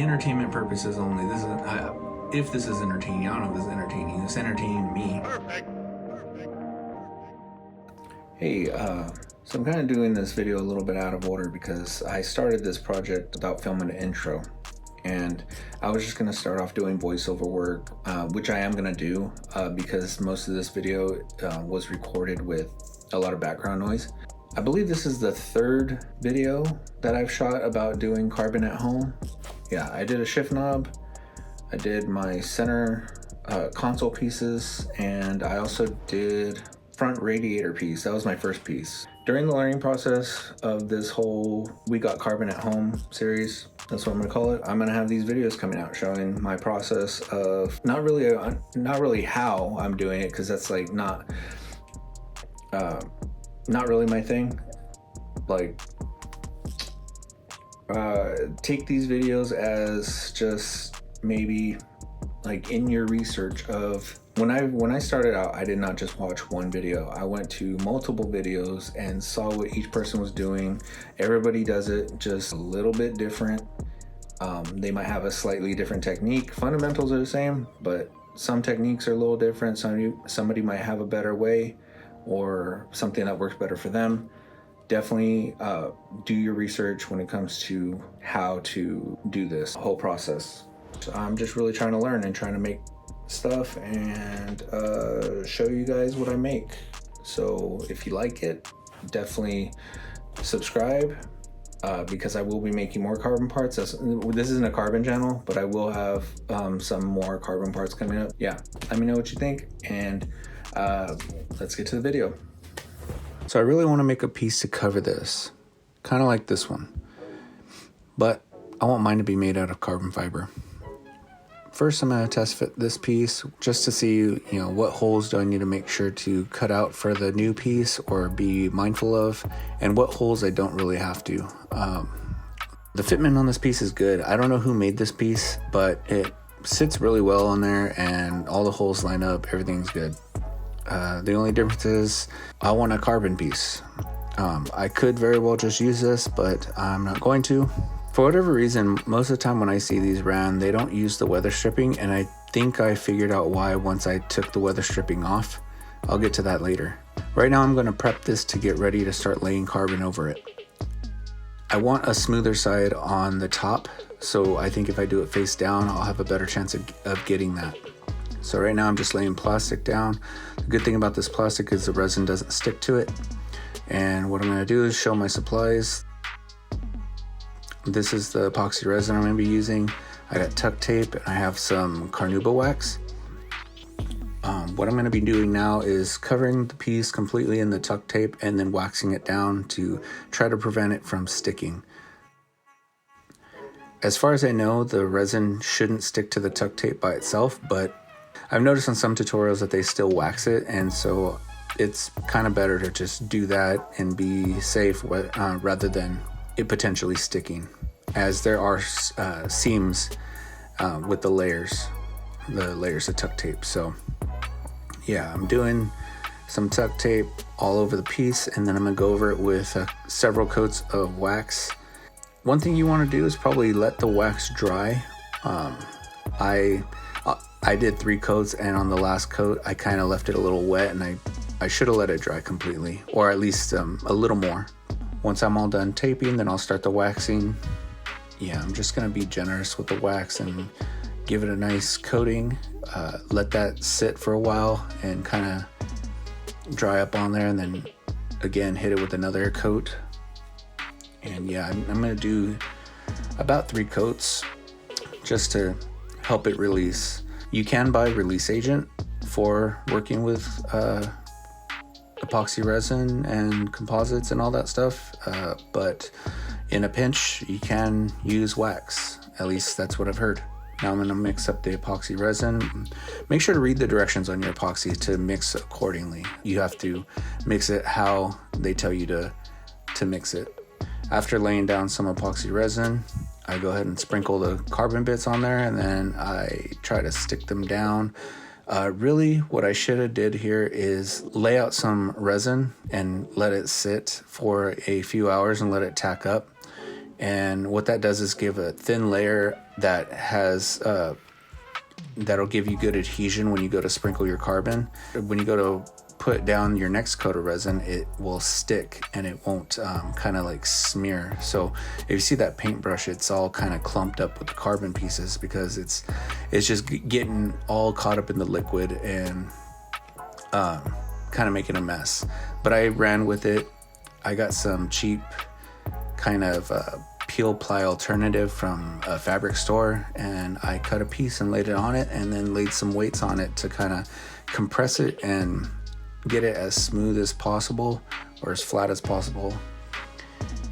entertainment purposes only. This is if this is entertaining. I don't know if this is entertaining. It's entertaining to me. Perfect. Hey, so I'm kind of doing this video a little bit out of order because I started this project without filming an intro. And I was just going to start off doing voiceover work, which I am going to do because most of this video was recorded with a lot of background noise. I believe this is the third video that I've shot about doing carbon at home. Yeah, I did a shift knob, I did my center console pieces, and I also did front radiator piece. That was my first piece. During the learning process of this whole We Got Carbon at Home series, that's what I'm gonna call it, I'm gonna have these videos coming out showing my process of not really how I'm doing it, because that's like not really my thing. Like take these videos as just maybe like in your research of when I started out, I did not just watch one video. I went to multiple videos and saw what each person was doing. Everybody does it just a little bit different. They might have a slightly different technique. Fundamentals are the same, but some techniques are a little different. Somebody might have a better way or something that works better for them. Definitely do your research when it comes to how to do this whole process. So I'm just really trying to learn and trying to make stuff and show you guys what I make. So if you like it, definitely subscribe because I will be making more carbon parts. This isn't a carbon channel, but I will have some more carbon parts coming up. Yeah, let me know what you think, and let's get to the video. So I really want to make a piece to cover this, kind of like this one, but I want mine to be made out of carbon fiber. First, I'm going to test fit this piece just to see, what holes do I need to make sure to cut out for the new piece or be mindful of, and what holes I don't really have to. The fitment on this piece is good. I don't know who made this piece, but it sits really well on there and all the holes line up. Everything's good. The only difference is I want a carbon piece. I could very well just use this, but I'm not going to. For whatever reason, most of the time when I see these ran, they don't use the weather stripping, and I think I figured out why once I took the weather stripping off. I'll get to that later. Right now I'm going to prep this to get ready to start laying carbon over it. I want a smoother side on the top, so I think if I do it face down, I'll have a better chance of getting that. So right now I'm just laying plastic down. The good thing about this plastic is the resin doesn't stick to it. And what I'm going to do is show my supplies. This is the epoxy resin I'm going to be using. I got tuck tape and I have some carnauba wax. What I'm going to be doing now is covering the piece completely in the tuck tape and then waxing it down to try to prevent it from sticking. As far as I know, the resin shouldn't stick to the tuck tape by itself, but I've noticed on some tutorials that they still wax it, and so it's kind of better to just do that and be safe rather than it potentially sticking, as there are seams with the layers of tuck tape. So yeah, I'm doing some tuck tape all over the piece, and then I'm gonna go over it with several coats of wax. One thing you want to do is probably let the wax dry. I did 3 coats, and on the last coat I kind of left it a little wet, and I should have let it dry completely, or at least a little more. Once I'm all done taping, then I'll start the waxing. Yeah, I'm just gonna be generous with the wax and give it a nice coating. Let that sit for a while and kind of dry up on there, and then again hit it with another coat. And yeah, I'm gonna do about 3 coats just to help it release. You can buy release agent for working with epoxy resin and composites and all that stuff, but in a pinch you can use wax. At least that's what I've heard. Now I'm going to mix up the epoxy resin. Make sure to read the directions on your epoxy to mix accordingly. You have to mix it how they tell you to mix it. After laying down some epoxy resin, I go ahead and sprinkle the carbon bits on there, and then I try to stick them down. Really, what I should have did here is lay out some resin and let it sit for a few hours and let it tack up. And what that does is give a thin layer that has that'll give you good adhesion when you go to sprinkle your carbon. When you go to put down your next coat of resin, it will stick and it won't kind of like smear. So if you see that paintbrush, it's all kind of clumped up with the carbon pieces because it's just getting all caught up in the liquid and kind of making a mess. But I ran with it. I got some cheap kind of peel ply alternative from a fabric store, and I cut a piece and laid it on it, and then laid some weights on it to kind of compress it and get it as smooth as possible or as flat as possible.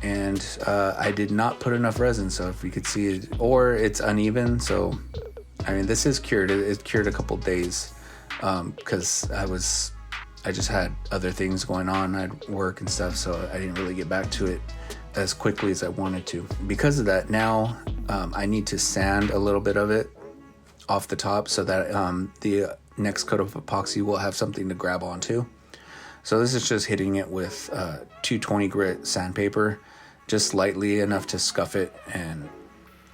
And I did not put enough resin, so if you could see it, or it's uneven. So I mean, this is cured. It cured a couple days because I just had other things going on. I had work and stuff, so I didn't really get back to it as quickly as I wanted to. Because of that, now I need to sand a little bit of it off the top so that the next coat of epoxy will have something to grab onto. So this is just hitting it with 220 grit sandpaper, just lightly enough to scuff it, and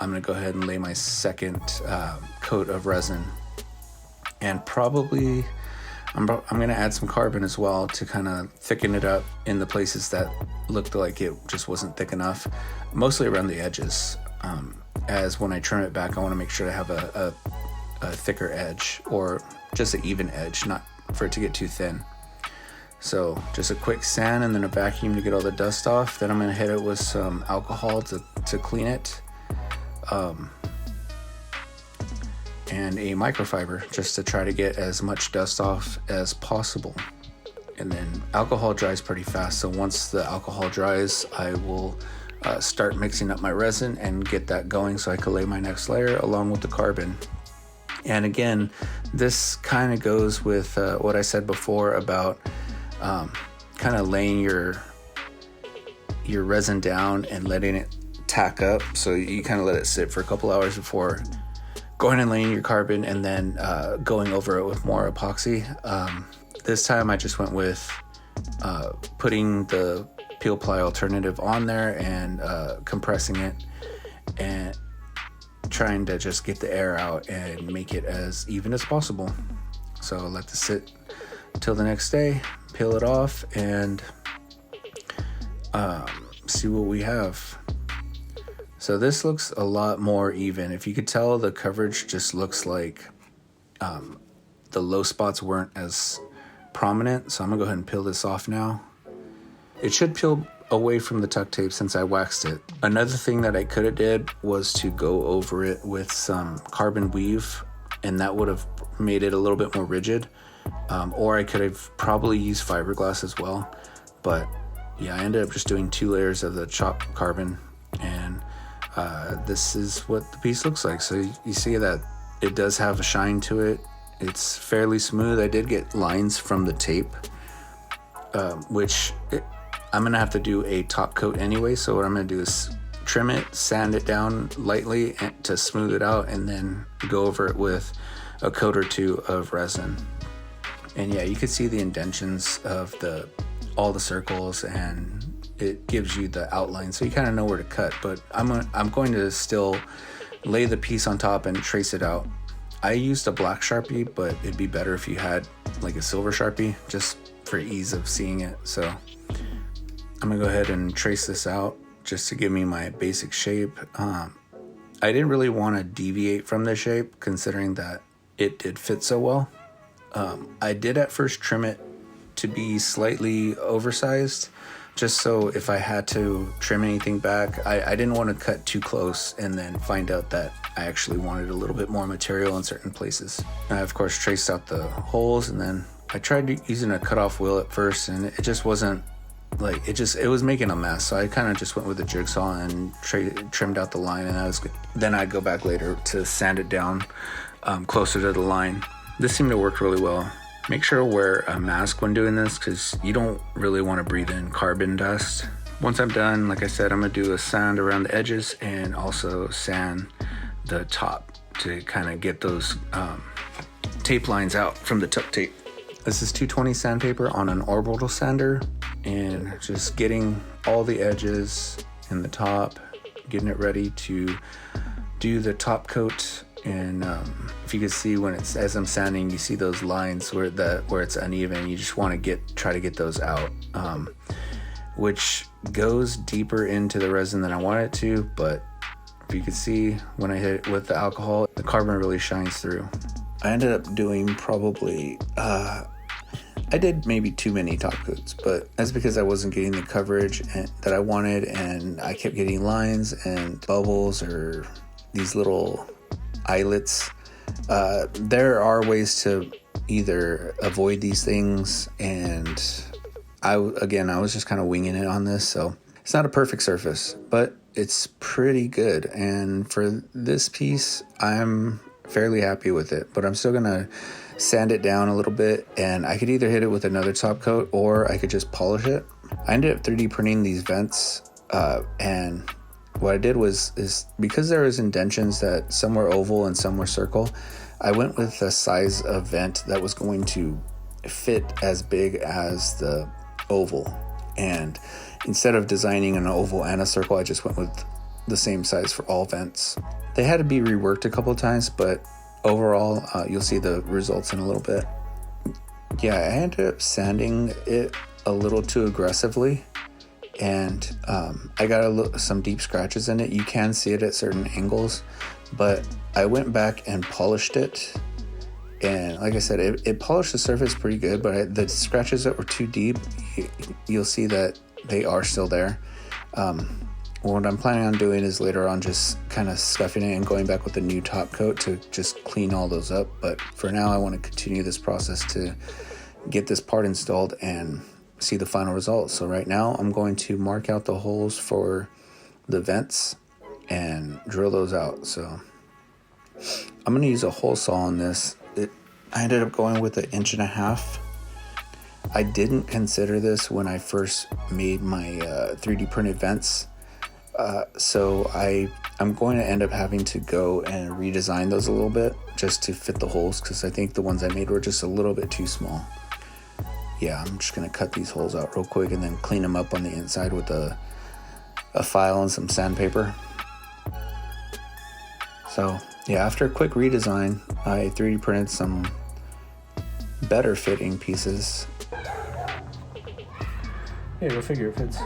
I'm gonna go ahead and lay my second coat of resin. And probably I'm gonna add some carbon as well to kind of thicken it up in the places that looked like it just wasn't thick enough, mostly around the edges. As when I trim it back, I want to make sure to have a thicker edge, or just an even edge, not for it to get too thin. So just a quick sand and then a vacuum to get all the dust off. Then I'm gonna hit it with some alcohol to clean it. And a microfiber just to try to get as much dust off as possible. And then alcohol dries pretty fast, so once the alcohol dries, I will start mixing up my resin and get that going so I can lay my next layer along with the carbon. And again, this kind of goes with what I said before about kind of laying your resin down and letting it tack up. So you kind of let it sit for a couple hours before going and laying your carbon, and then going over it with more epoxy. This time I just went with putting the peel ply alternative on there and compressing it and trying to just get the air out and make it as even as possible. So let this sit till the next day, peel it off, and see what we have. So this looks a lot more even. If you could tell, the coverage just looks like the low spots weren't as prominent. So I'm gonna go ahead and peel this off now. It should peel away from the tuck tape since I waxed it. Another thing that I could have did was to go over it with some carbon weave, and that would have made it a little bit more rigid. Or I could have probably used fiberglass as well. But yeah, I ended up just doing 2 layers of the chopped carbon, and this is what the piece looks like. So you see that it does have a shine to it. It's fairly smooth. I did get lines from the tape, I'm gonna have to do a top coat anyway. So what I'm gonna do is trim it, sand it down lightly to smooth it out, and then go over it with a coat or 2 of resin. And yeah, you can see the indentions of all the circles, and it gives you the outline, so you kind of know where to cut. But I'm going to still lay the piece on top and trace it out. I used a black Sharpie, but it'd be better if you had like a silver Sharpie, just for ease of seeing it. So I'm gonna go ahead and trace this out just to give me my basic shape. I didn't really want to deviate from the shape, considering that it did fit so well. I did at first trim it to be slightly oversized, just so if I had to trim anything back, I didn't want to cut too close and then find out that I actually wanted a little bit more material in certain places. I of course traced out the holes, and then I tried using a cutoff wheel at first, and it just wasn't like, it was making a mess. So I kind of just went with a jigsaw and trimmed out the line, and that was good. Then I'd go back later to sand it down closer to the line. This seemed to work really well. Make sure to wear a mask when doing this, because you don't really want to breathe in carbon dust. Once I'm done, like I said, I'm gonna do a sand around the edges and also sand the top to kind of get those tape lines out from the tuck tape. This is 220 sandpaper on an orbital sander, and just getting all the edges and the top, getting it ready to do the top coat, and if you can see when it's, as I'm sanding, you see those lines where it's uneven. You just want to try to get those out, which goes deeper into the resin than I want it to. But if you can see, when I hit it with the alcohol, the carbon really shines through. I ended up doing probably I did maybe too many top coats, but that's because I wasn't getting the coverage that I wanted, and I kept getting lines and bubbles or these little eyelets. There are ways to either avoid these things, and I was just kind of winging it on this, so it's not a perfect surface, but it's pretty good. And for this piece, I'm fairly happy with it, but I'm still gonna sand it down a little bit, and I could either hit it with another top coat or I could just polish it. I ended up 3D printing these vents, and what I did is because there was indentions that some were oval and some were circle, I went with a size of vent that was going to fit as big as the oval, and instead of designing an oval and a circle, I just went with the same size for all vents. They had to be reworked a couple of times, but overall, you'll see the results in a little bit. Yeah, I ended up sanding it a little too aggressively, and I got some deep scratches in it. You can see it at certain angles, but I went back and polished it, and like I said, it polished the surface pretty good, but the scratches that were too deep, you'll see that they are still there. What I'm planning on doing is later on just kind of scuffing it and going back with a new top coat to just clean all those up. But for now, I want to continue this process to get this part installed and see the final result. So right now, I'm going to mark out the holes for the vents and drill those out. So I'm going to use a hole saw on this. I ended up going with 1.5 inches. I didn't consider this when I first made my 3D printed vents. So I'm going to end up having to go and redesign those a little bit just to fit the holes, because I think the ones I made were just a little bit too small. Yeah, I'm just going to cut these holes out real quick and then clean them up on the inside with a file and some sandpaper. So yeah, after a quick redesign, I 3D printed some better fitting pieces. Yeah, go figure it fits.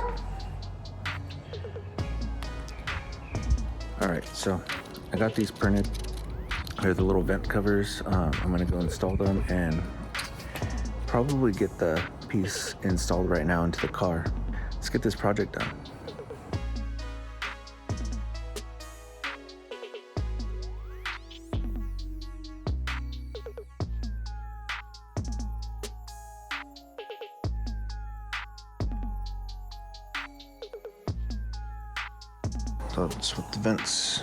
All right, so I got these printed. They're the little vent covers. I'm gonna go install them and probably get the piece installed right now into the car. Let's get this project done. So that's what the vents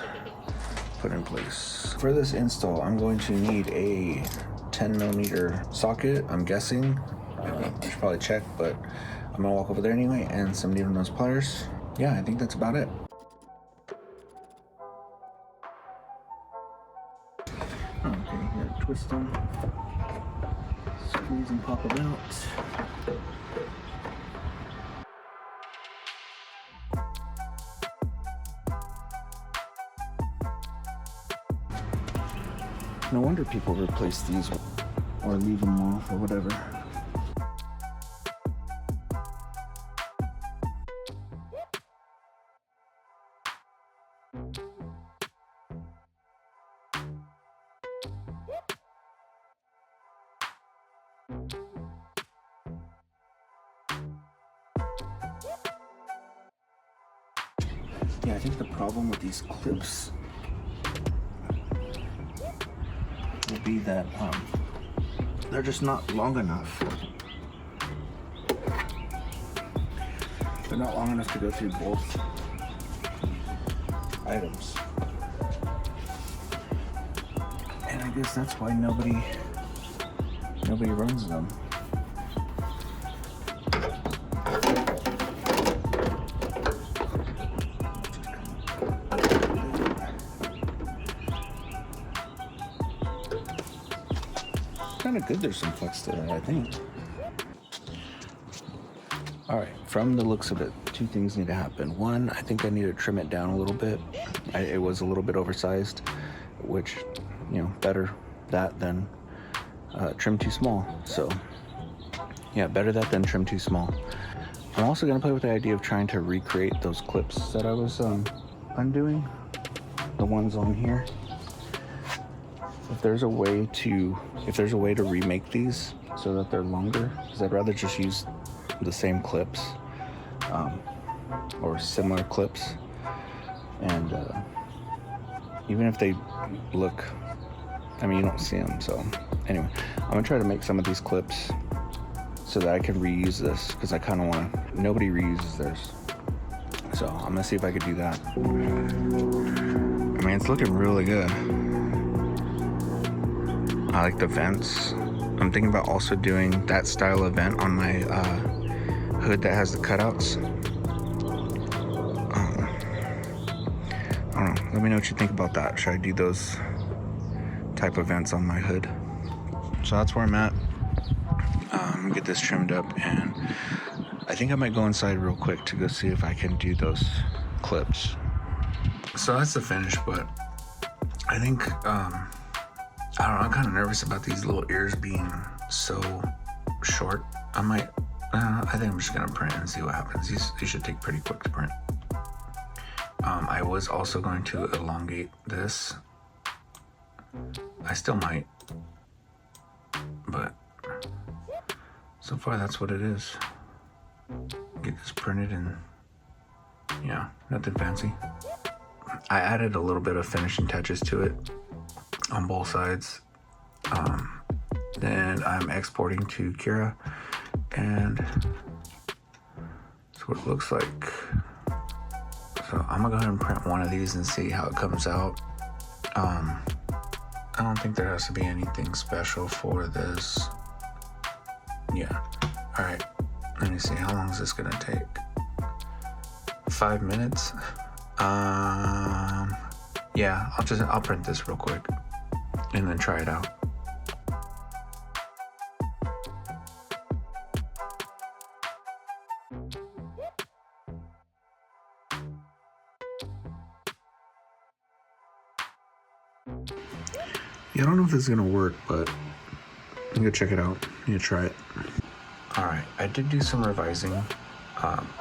put in place. For this install, I'm going to need a 10mm socket, I'm guessing. I should probably check, but I'm gonna walk over there anyway, and some needle nose pliers. Yeah, I think that's about it. Okay, here, twist them, squeeze and pop them out. No wonder people replace these or leave them off or whatever. Yeah, I think the problem with these clips will be that they're just not long enough. They're not long enough to go through both items. And I guess that's why nobody runs them. Kind of good there's some flex to that, I think. All right, from the looks of it, two things need to happen. One, I think I need to trim it down a little bit. It was a little bit oversized, which, you know, better that than trim too small. So yeah, better that than trim too small. I'm also gonna play with the idea of trying to recreate those clips that I was undoing, the ones on here. If there's a way to remake these so that they're longer, because I'd rather just use the same clips or similar clips, and even if they look, I mean, you don't see them. So anyway, I'm gonna try to make some of these clips so that I can reuse this, because I kind of want to. Nobody reuses theirs, so I'm gonna see if I could do that. I mean, it's looking really good. I like the vents. I'm thinking about also doing that style of vent on my hood that has the cutouts. I don't know. Let me know what you think about that. Should I do those type of vents on my hood? So that's where I'm at. Get this trimmed up, and I think I might go inside real quick to go see if I can do those clips. So that's the finish, but I think I don't know, I'm kind of nervous about these little ears being so short. I think I'm just gonna print and see what happens. These should take pretty quick to print. I was also going to elongate this. I still might, but so far that's what it is. Get this printed, and yeah, nothing fancy. I added a little bit of finishing touches to it on both sides. Then I'm exporting to Kira, and that's what it looks like. So I'm gonna go ahead and print one of these and see how it comes out. I don't think there has to be anything special for this. Yeah. All right. Let me see. How long is this gonna take? 5 minutes. Yeah. I'll print this real quick and then try it out. Yeah, I don't know if this is gonna work, but I'm gonna check it out. I'm gonna try it. All right, I did do some revising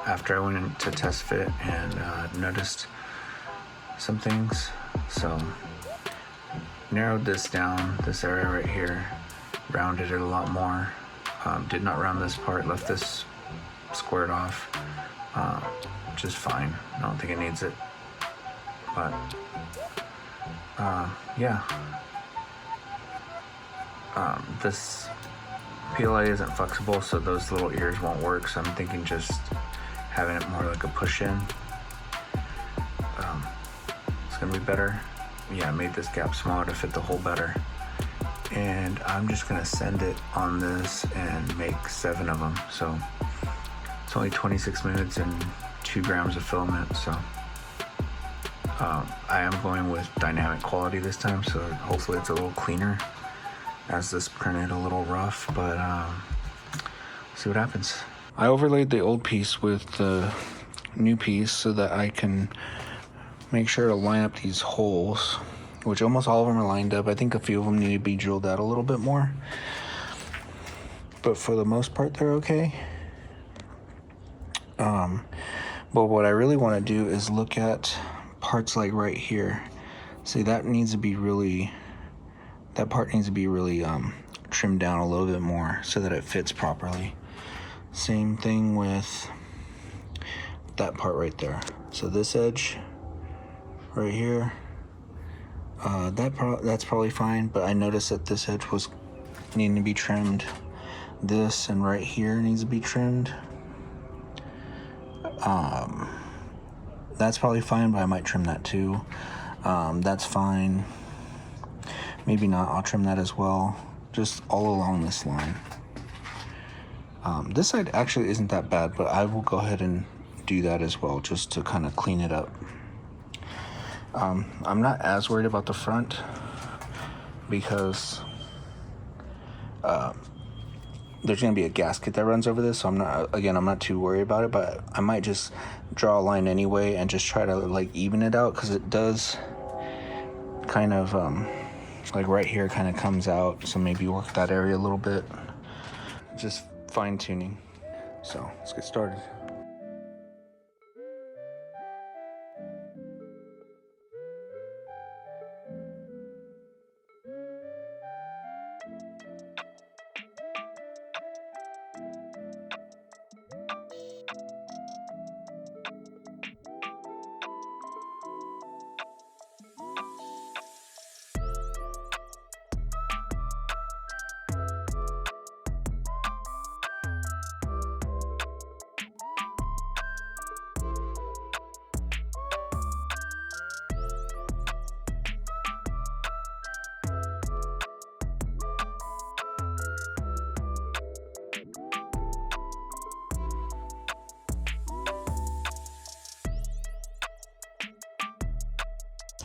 after I went in to test fit and noticed some things. So narrowed this down, this area right here, rounded it a lot more. Did not round this part, left this squared off, which is fine. I don't think it needs it, but yeah. This PLA isn't flexible, so those little ears won't work, so I'm thinking just having it more like a push-in. It's gonna be better. Yeah, I made this gap smaller to fit the hole better. And I'm just gonna send it on this and make 7 of them. So it's only 26 minutes and 2 grams of filament, so I am going with dynamic quality this time, so hopefully it's a little cleaner, as this printed a little rough, but see what happens. I overlaid the old piece with the new piece so that I can make sure to line up these holes, which almost all of them are lined up. I think a few of them need to be drilled out a little bit more, but for the most part they're okay. But what I really want to do is look at parts like right here. See, that needs to be really, that part needs to be really trimmed down a little bit more so that it fits properly. Same thing with that part right there. So this edge right here, that's probably fine, but I noticed that this edge was needing to be trimmed. This and right here needs to be trimmed. That's probably fine, but I might trim that too. That's fine. Maybe not, I'll trim that as well. Just all along this line. This side actually isn't that bad, but I will go ahead and do that as well, just to kind of clean it up. I'm not as worried about the front because there's gonna be a gasket that runs over this, so I'm not too worried about it, but I might just draw a line anyway and just try to like even it out, because it does kind of like right here kind of comes out, so maybe work that area a little bit, just fine tuning. So let's get started.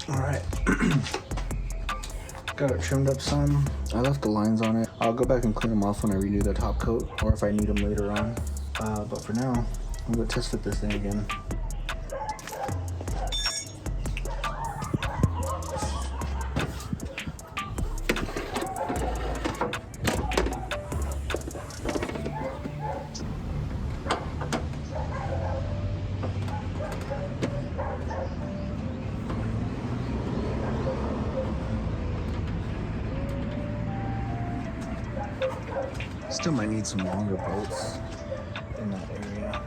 All right, got it trimmed up some. I left the lines on it. I'll go back and clean them off when I redo the top coat, or if I need them later on. But for now, I'm gonna test fit this thing again. Still might need some longer bolts in that area.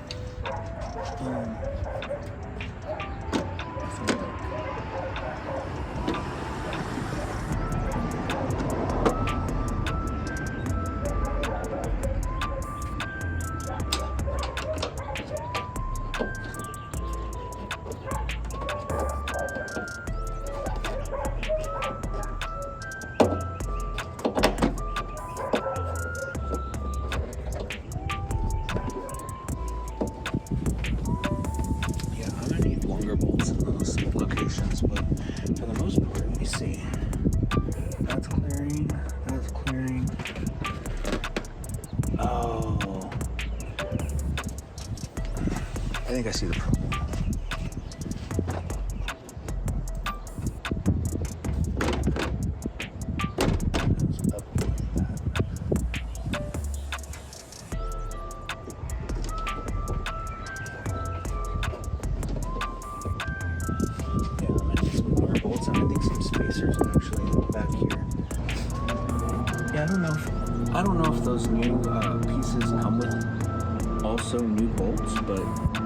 Bolts in those locations, but for the most part, let me see. That's clearing. That's clearing. Oh, I think I see the problem. And I think some spacers actually back here. Yeah, I don't know if those new pieces come with also new bolts, but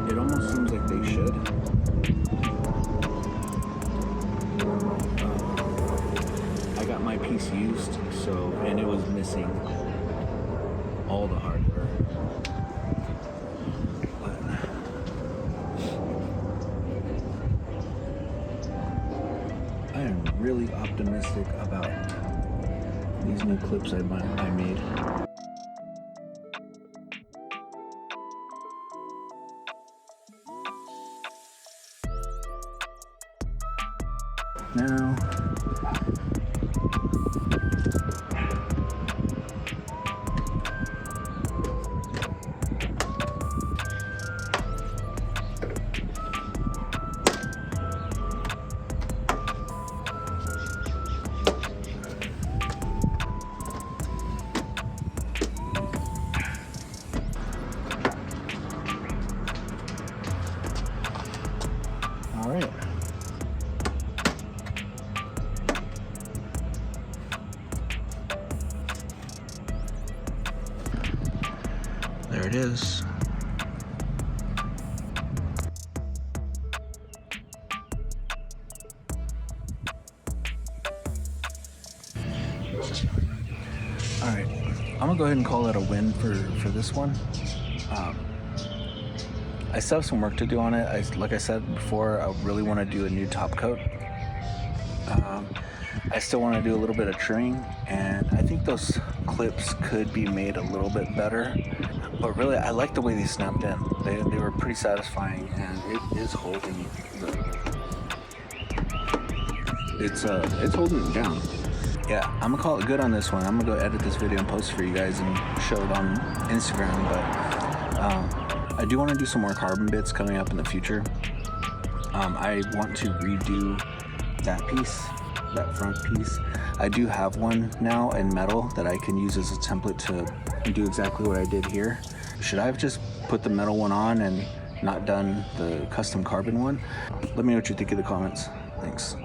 it almost seems like they should. I got my piece used, and it was missing all the hardware. I am really optimistic about these new clips I made. Now, all right. There it is. All right, I'm gonna go ahead and call it a win for this one. I still have some work to do on it. Like I said before, I really want to do a new top coat. I still want to do a little bit of trimming, and I think those clips could be made a little bit better. But really, I like the way they snapped in. They were pretty satisfying, and it is holding it's holding it down. yeah, I'm gonna call it good on this one. I'm gonna go edit this video and post it for you guys and show it on Instagram. But I do want to do some more carbon bits coming up in the future. I want to redo that piece, that front piece. I do have one now in metal that I can use as a template to do exactly what I did here. Should I have just put the metal one on and not done the custom carbon one? Let me know what you think in the comments. Thanks.